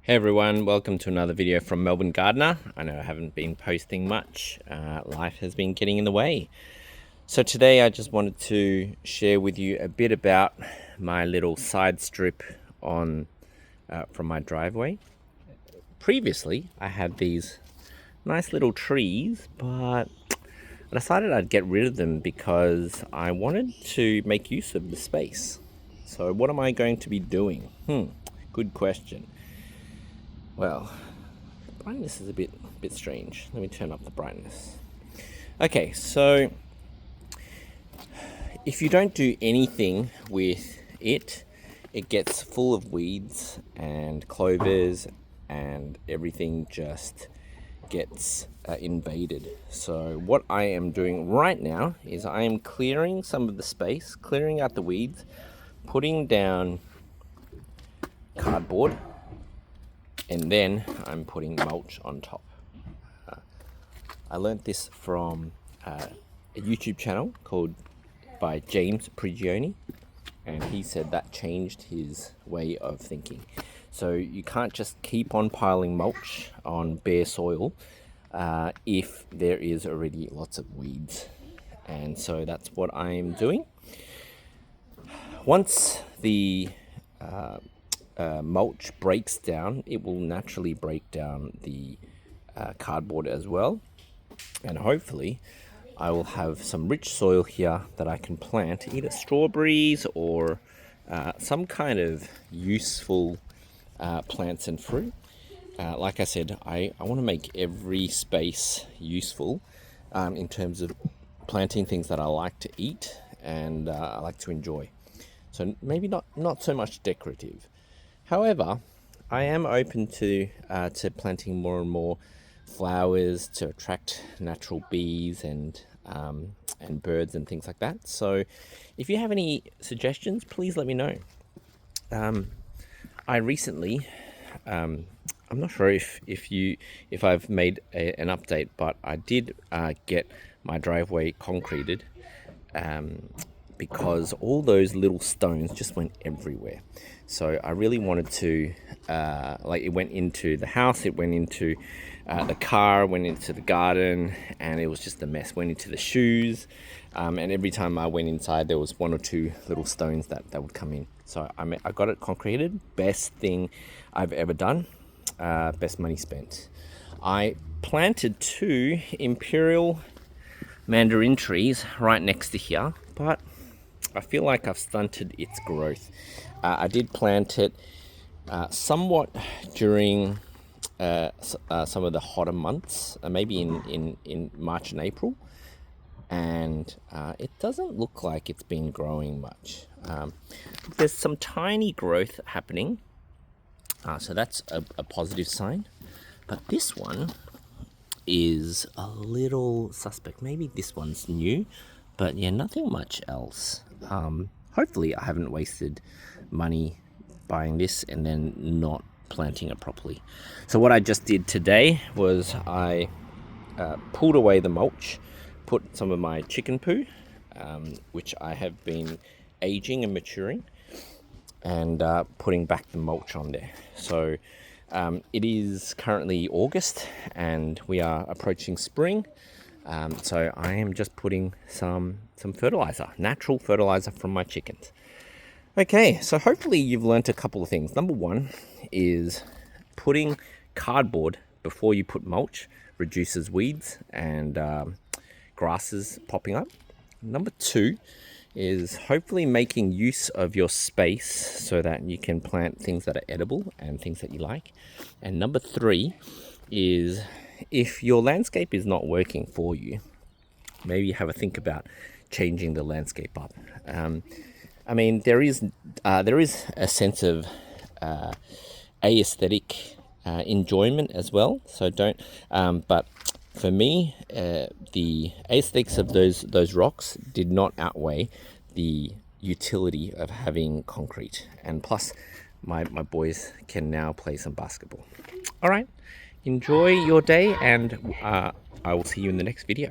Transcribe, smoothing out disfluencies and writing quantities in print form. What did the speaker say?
Hey everyone, welcome to another video from Melbourne Gardener. I know I haven't been posting much, life has been getting in the way. So today I just wanted to share with you a bit about my little side strip on from my driveway. Previously I had these nice little trees, but I decided I'd get rid of them because I wanted to make use of the space. So what am I going to be doing? Good question. Well, the brightness is a bit strange. Let me turn up the brightness. Okay, so if you don't do anything with it, it gets full of weeds and clovers and everything just gets invaded. So what I am doing right now is I am clearing some of the space, clearing out the weeds, putting down cardboard, and then I'm putting mulch on top. I learned this from a YouTube channel called by James Prigioni, and he said that changed his way of thinking. So you can't just keep on piling mulch on bare soil if there is already lots of weeds. And so that's what I'm doing. Once the mulch breaks down, it will naturally break down the cardboard as well, and hopefully I will have some rich soil here that I can plant either strawberries or some kind of useful plants and fruit. Like I said, I want to make every space useful in terms of planting things that I like to eat and I like to enjoy. So maybe not so much decorative. However, I am open to planting more and more flowers to attract natural bees and birds and things like that. So, if you have any suggestions, please let me know. I recently, I'm not sure if I've made an update, but I did get my driveway concreted. Because all those little stones just went everywhere. So I really wanted to, it went into the house, it went into the car, went into the garden, and it was just a mess. Went into the shoes, and every time I went inside, there was one or two little stones that would come in. So I got it concreted. Best thing I've ever done. Best money spent. I planted 2 Imperial mandarin trees right next to here, but I feel like I've stunted its growth. I did plant it somewhat during some of the hotter months, maybe in March and April, and it doesn't look like it's been growing much. There's some tiny growth happening, so that's a positive sign, but this one is a little suspect. Maybe this one's new, but yeah, nothing much else. Hopefully I haven't wasted money buying this and then not planting it properly. So what I just did today was I pulled away the mulch, put some of my chicken poo, which I have been aging and maturing, and putting back the mulch on there. So it is currently August and we are approaching spring. So I am just putting some fertilizer, natural fertilizer from my chickens. Okay, so hopefully you've learnt a couple of things. Number one is putting cardboard before you put mulch reduces weeds and grasses popping up. Number two is hopefully making use of your space so that you can plant things that are edible and things that you like. And number three is if your landscape is not working for you, maybe have a think about changing the landscape up. I mean, there is a sense of aesthetic enjoyment as well. So don't. But for me, the aesthetics of those rocks did not outweigh the utility of having concrete. And plus, my boys can now play some basketball. All right. Enjoy your day, and I will see you in the next video.